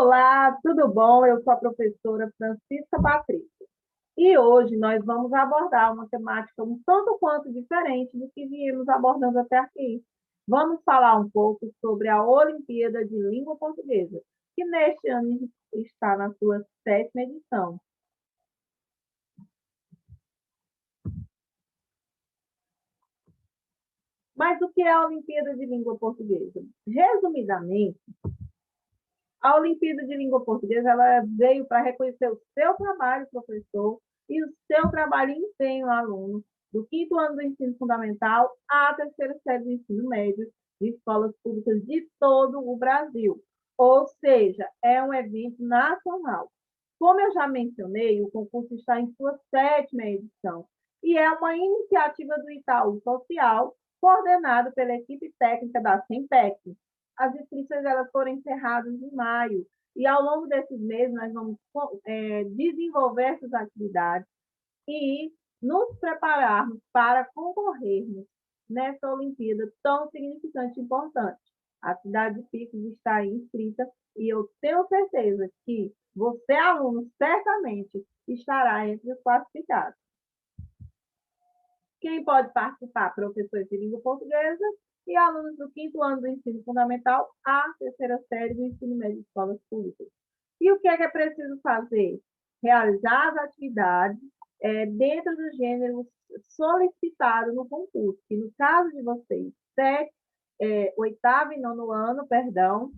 Olá, tudo bom? Eu sou a professora Francisca Patrícia. E hoje nós vamos abordar uma temática um tanto quanto diferente do que viemos abordando até aqui. Vamos falar um pouco sobre a Olimpíada de Língua Portuguesa, que neste ano está na sua sétima edição. Mas o que é a Olimpíada de Língua Portuguesa? Resumidamente, a Olimpíada de Língua Portuguesa ela veio para reconhecer o seu trabalho, professor, e o seu trabalho e empenho, aluno, do quinto ano do ensino fundamental à terceira série do ensino médio de escolas públicas de todo o Brasil. Ou seja, é um evento nacional. Como eu já mencionei, o concurso está em sua sétima edição e é uma iniciativa do Itaú Social, coordenado pela equipe técnica da SEMPEC. As inscrições elas foram encerradas em maio e ao longo desses meses nós vamos desenvolver essas atividades e nos prepararmos para concorrermos nessa Olimpíada tão significante e importante. A cidade de Picos está inscrita e eu tenho certeza que você, aluno, certamente estará entre os classificados. Quem pode participar? Professores de língua portuguesa e alunos do quinto ano do ensino fundamental à terceira série do ensino médio de escolas públicas. E o que é preciso fazer? Realizar as atividades dentro do gênero solicitado no concurso, que no caso de vocês, oitavo e nono ano, perdão,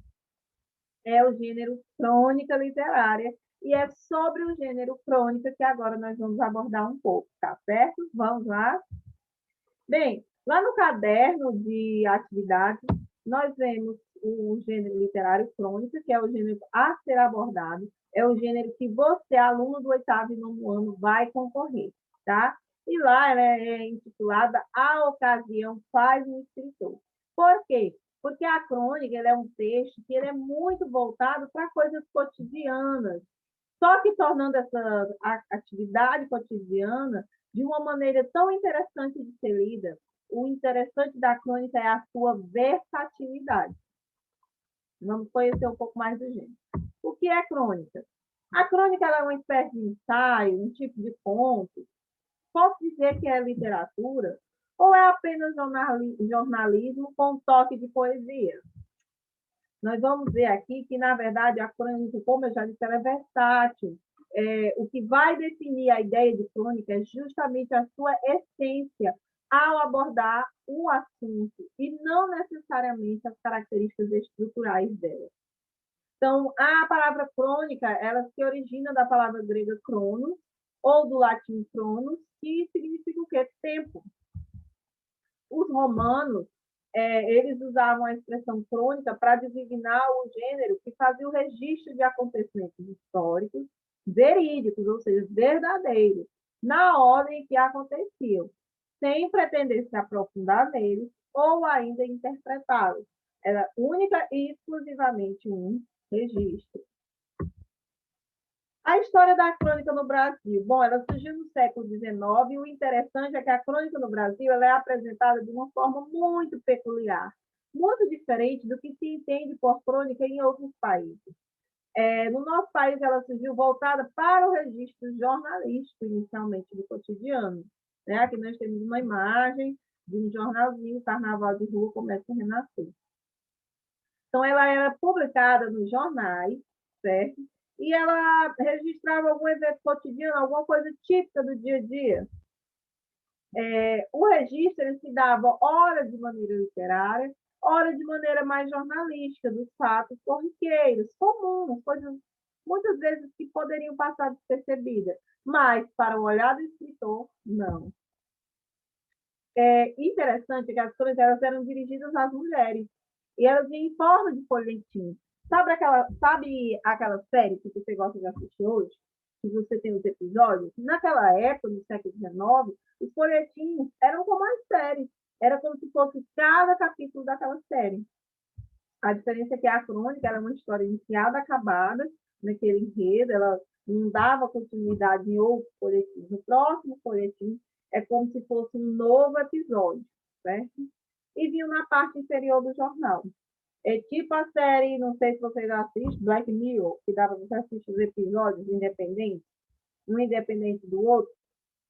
é o gênero crônica literária, e é sobre o gênero crônica que agora nós vamos abordar um pouco, tá certo? Vamos lá? Bem, lá no caderno de atividades, nós vemos o gênero literário crônica, que é o gênero a ser abordado, é o gênero que você, aluno do oitavo e nono ano, vai concorrer, tá? E lá ela é intitulada A Ocasião Faz um Escritor. Por quê? Porque a crônica ela é um texto que ele é muito voltado para coisas cotidianas, só que tornando essa atividade cotidiana de uma maneira tão interessante de ser lida. O interessante da crônica é a sua versatilidade. Vamos conhecer um pouco mais do gênero. O que é crônica? A crônica é uma espécie de ensaio, um tipo de conto. Posso dizer que é literatura ou é apenas jornalismo com um toque de poesia? Nós vamos ver aqui que, na verdade, a crônica, como eu já disse, ela é versátil. O que vai definir a ideia de crônica é justamente a sua essência ao abordar o assunto e não necessariamente as características estruturais dela. Então, a palavra crônica, ela se origina da palavra grega cronos, ou do latim cronos, que significa o quê? Tempo. Os romanos, eles usavam a expressão crônica para designar o gênero que fazia o registro de acontecimentos históricos verídicos, ou seja, verdadeiros, na ordem que aconteciam, sem pretender se aprofundar neles ou ainda interpretá-los. Era única e exclusivamente um registro. A história da crônica no Brasil. Bom, ela surgiu no século XIX e o interessante é que a crônica no Brasil ela é apresentada de uma forma muito peculiar, muito diferente do que se entende por crônica em outros países. No nosso país, ela surgiu voltada para o registro jornalístico, inicialmente, do cotidiano. Né? Aqui nós temos uma imagem de um jornalzinho, Carnaval de Rua Começa a Renascer. Então, ela era publicada nos jornais, certo? E ela registrava algum evento cotidiano, alguma coisa típica do dia a dia. O registro ele se dava ora de maneira literária, ora de maneira mais jornalística, dos fatos corriqueiros, comuns, coisas muitas vezes que poderiam passar despercebidas, mas para o olhar do escritor, não. Interessante que as crônicas elas eram dirigidas às mulheres, e elas vinham em forma de folhetim. Sabe aquela série que você gosta de assistir hoje? Que você tem os episódios? Naquela época, no século XIX, os folhetins eram como as séries. Era como se fosse cada capítulo daquela série. A diferença é que a crônica era uma história iniciada, acabada, naquele enredo, ela não dava continuidade em outros folhetins. No próximo folhetim é como se fosse um novo episódio, certo? E vinha na parte inferior do jornal. É tipo a série, não sei se vocês assistem, Black Mirror, que dava para você assistir os episódios independentes, um independente do outro.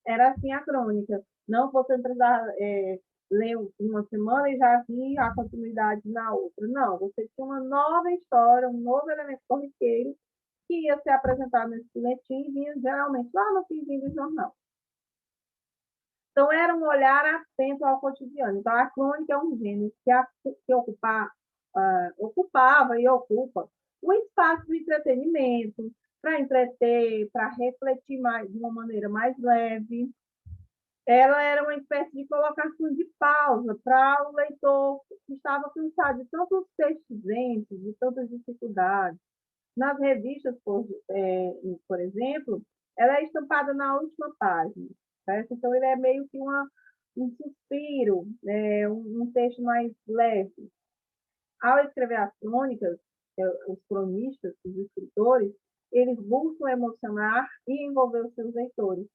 Era assim a crônica. Não você precisar ler uma semana e já vir a continuidade na outra. Não, você tinha uma nova história, um novo elemento corriqueiro que ia ser apresentado nesse bilhetim e vinha geralmente lá no finzinho do jornal. Então, era um olhar atento ao cotidiano. Então, a crônica é um gênero que ocupava e ocupa o espaço do entretenimento, para entreter, para refletir mais, de uma maneira mais leve. Ela era uma espécie de colocação de pausa para o leitor que estava cansado de tantos textos densos, de tantas dificuldades. Nas revistas, por exemplo, ela é estampada na última página, certo? Então, ele é meio que um suspiro, um texto mais leve. Ao escrever as crônicas, os cronistas, os escritores, eles buscam emocionar e envolver os seus leitores,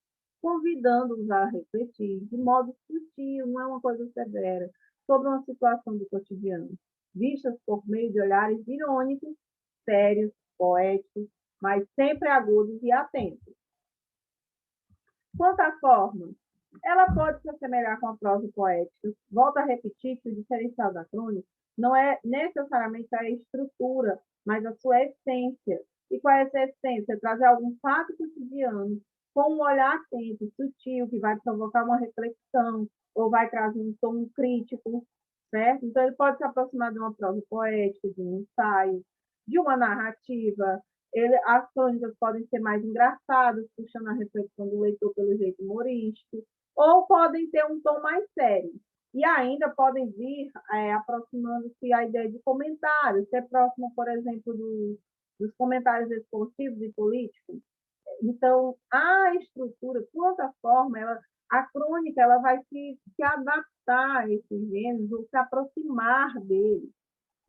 convidando-os a refletir de modo sutil, não é uma coisa severa, sobre uma situação do cotidiano, vistas por meio de olhares irônicos, sérios, poéticos, mas sempre agudos e atentos. Quanto à forma, ela pode se assemelhar com a prosa poética. Volto a repetir que o diferencial da crônica não é necessariamente a estrutura, mas a sua essência. E qual é essa essência? Trazer algum fato cotidiano com um olhar atento, sutil, que vai provocar uma reflexão, ou vai trazer um tom crítico, certo? Então, ele pode se aproximar de uma prosa poética, de um ensaio, de uma narrativa. As crônicas podem ser mais engraçadas, puxando a reflexão do leitor pelo jeito humorístico, ou podem ter um tom mais sério. E ainda podem vir aproximando-se a ideia de comentários, ser próximo, por exemplo, dos comentários esportivos e políticos. Então, a estrutura, quanto à forma, a crônica ela vai se adaptar a esses gêneros, ou se aproximar deles.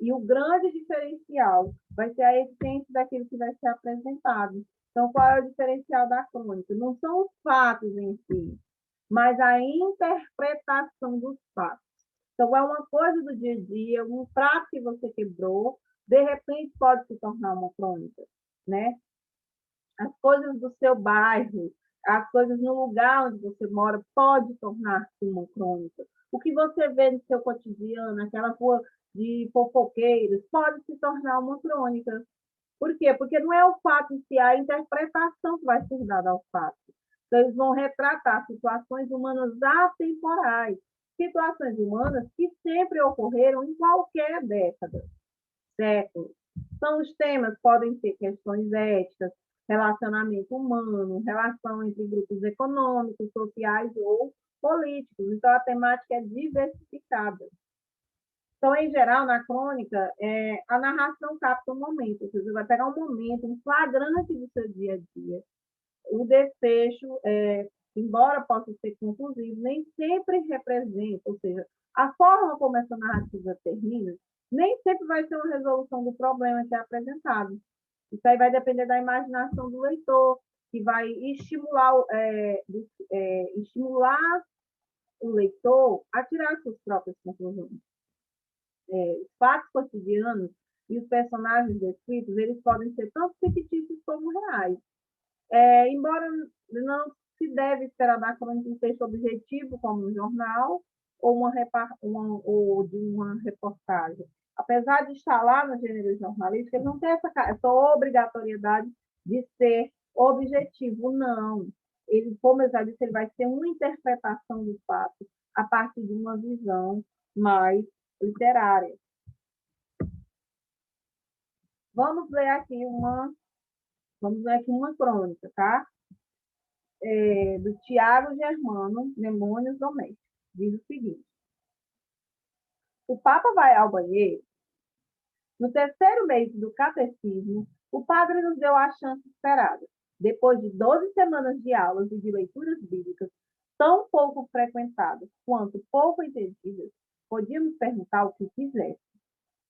E o grande diferencial vai ser a essência daquilo que vai ser apresentado. Então, qual é o diferencial da crônica? Não são os fatos em si, mas a interpretação dos fatos. Então, é uma coisa do dia a dia, um prato que você quebrou, de repente pode se tornar uma crônica, né? As coisas do seu bairro, as coisas no lugar onde você mora, pode tornar-se uma crônica. O que você vê no seu cotidiano, aquela rua de fofoqueiros, pode se tornar uma crônica. Por quê? Porque não é o fato em si, é a interpretação que vai ser dada ao fato. Então, eles vão retratar situações humanas atemporais, situações humanas que sempre ocorreram em qualquer década, século. Então, os temas podem ser questões éticas, relacionamento humano, relação entre grupos econômicos, sociais ou políticos. Então, a temática é diversificada. Então, em geral, na crônica, a narração capta um momento, ou seja, você vai pegar um momento, um flagrante do seu dia a dia. O desfecho, embora possa ser conclusivo, nem sempre representa, ou seja, a forma como essa narrativa termina, nem sempre vai ser uma resolução do problema que é apresentado. Isso aí vai depender da imaginação do leitor, que vai estimular o leitor a tirar suas próprias conclusões. Os fatos cotidianos e os personagens descritos, eles podem ser tanto fictícios como reais. Embora não se deve esperar da crônica um texto objetivo, como um jornal ou de uma reportagem. Apesar de estar lá no gênero jornalístico, ele não tem essa obrigatoriedade de ser objetivo, não. Ele, como eu já disse, ele vai ser uma interpretação do fato a partir de uma visão mais literária. Vamos ler aqui uma crônica, tá? Do Tiago Germano, Demônios Domésticos. Diz o seguinte: o Papa vai ao banheiro. No terceiro mês do catecismo, o padre nos deu a chance esperada. Depois de 12 semanas de aulas e de leituras bíblicas, tão pouco frequentadas quanto pouco entendidas, podíamos perguntar o que quisesse.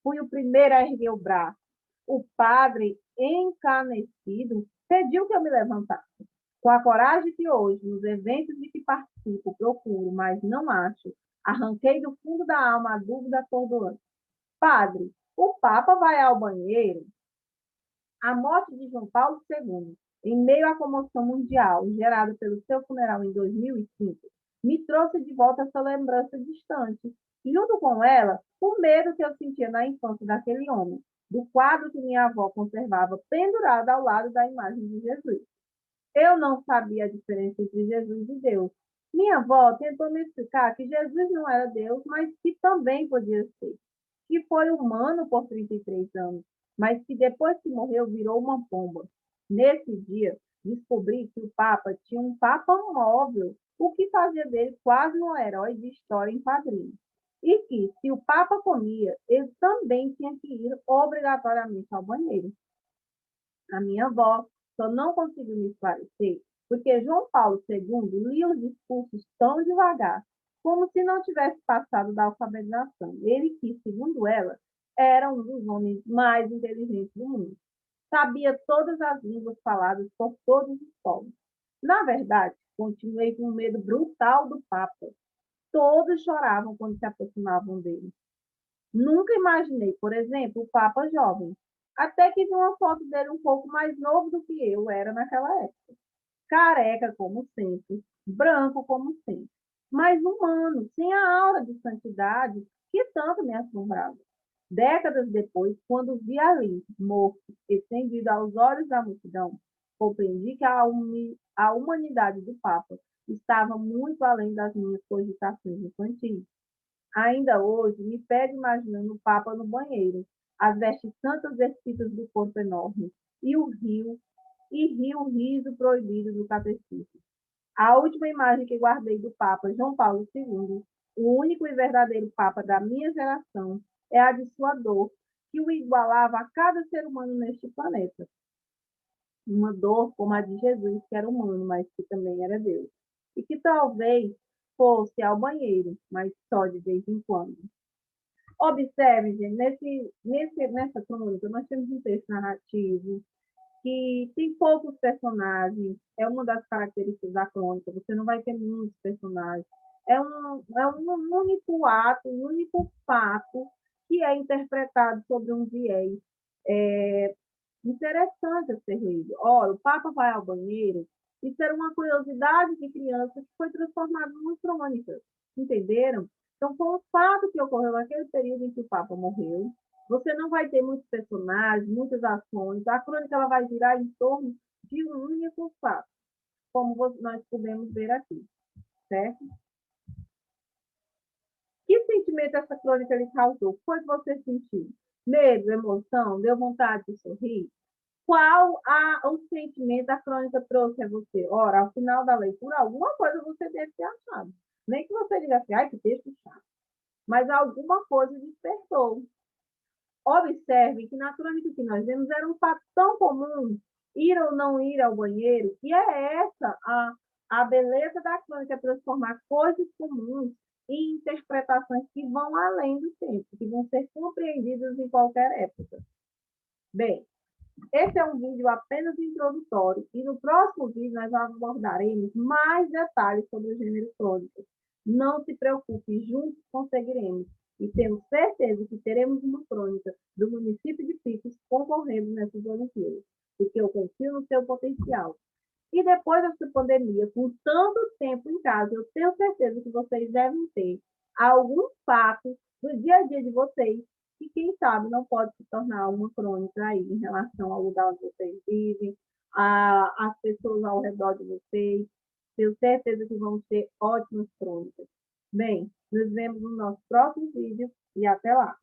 Fui o primeiro a erguer o braço. O padre, encanecido, pediu que eu me levantasse. Com a coragem que hoje, nos eventos de que participo, procuro, mas não acho, arranquei do fundo da alma a dúvida atordoante. Padre, O Papa vai ao banheiro. A morte de João Paulo II, em meio à comoção mundial gerada pelo seu funeral em 2005, me trouxe de volta essa lembrança distante. Junto com ela, o medo que eu sentia na infância daquele homem, do quadro que minha avó conservava pendurado ao lado da imagem de Jesus. Eu não sabia a diferença entre Jesus e Deus. Minha avó tentou me explicar que Jesus não era Deus, mas que também podia ser. Que foi humano por 33 anos, mas que depois que morreu virou uma pomba. Nesse dia, descobri que o Papa tinha um Papa móvel, o que fazia dele quase um herói de história em quadrinhos. E que, se o Papa comia, ele também tinha que ir obrigatoriamente ao banheiro. A minha avó só não conseguiu me esclarecer porque João Paulo II lia os discursos tão devagar, como se não tivesse passado da alfabetização. Ele que, segundo ela, era um dos homens mais inteligentes do mundo. Sabia todas as línguas faladas por todos os povos. Na verdade, continuei com um medo brutal do Papa. Todos choravam quando se aproximavam dele. Nunca imaginei, por exemplo, o Papa jovem. Até que vi uma foto dele um pouco mais novo do que eu era naquela época. Careca, como sempre, branco, como sempre, mas humano, sem a aura de santidade que tanto me assombrava. Décadas depois, quando vi ali, morto, estendido aos olhos da multidão, compreendi que a humanidade do Papa estava muito além das minhas cogitações infantis. Ainda hoje, me pego imaginando o Papa no banheiro, as vestes santas despidas do corpo enorme, e rio o riso proibido do catecismo. A última imagem que guardei do Papa João Paulo II, o único e verdadeiro Papa da minha geração, é a de sua dor, que o igualava a cada ser humano neste planeta. Uma dor como a de Jesus, que era humano, mas que também era Deus. E que talvez fosse ao banheiro, mas só de vez em quando. Observe, gente, nessa crônica, nós temos um texto narrativo que tem poucos personagens, é uma das características da crônica, você não vai ter muitos personagens. É um único ato, um único fato que é interpretado sobre um viés interessante a ser lido. Olha, o Papa vai ao banheiro, isso era uma curiosidade de criança que foi transformada numa crônica, entenderam? Então, foi um fato que ocorreu naquele período em que o Papa morreu. Você não vai ter muitos personagens, muitas ações. A crônica ela vai girar em torno de um único fato, como nós podemos ver aqui, certo? Que sentimento essa crônica lhe causou? O que foi que você sentiu? Medo, emoção? Deu vontade de sorrir? Qual o sentimento a crônica trouxe a você? Ora, ao final da leitura, alguma coisa você deve ter achado. Nem que você diga assim, ai, que texto chato. Mas alguma coisa despertou. Observe que na crônica que nós vemos era um fato tão comum, ir ou não ir ao banheiro, e é essa a beleza da crônica, transformar coisas comuns em interpretações que vão além do tempo, que vão ser compreendidas em qualquer época. Bem, esse é um vídeo apenas introdutório e no próximo vídeo nós abordaremos mais detalhes sobre o gênero crônica. Não se preocupe, juntos conseguiremos e temos certeza que teremos uma crônica do município de Picos concorrendo nessas Olimpíadas, porque eu confio no seu potencial. E depois dessa pandemia, com tanto tempo em casa, eu tenho certeza que vocês devem ter algum fato do dia a dia de vocês que, quem sabe, não pode se tornar uma crônica aí em relação ao lugar onde vocês vivem, às pessoas ao redor de vocês. Tenho certeza que vão ser ótimas crônicas. Bem, nos vemos no nosso próximo vídeo e até lá!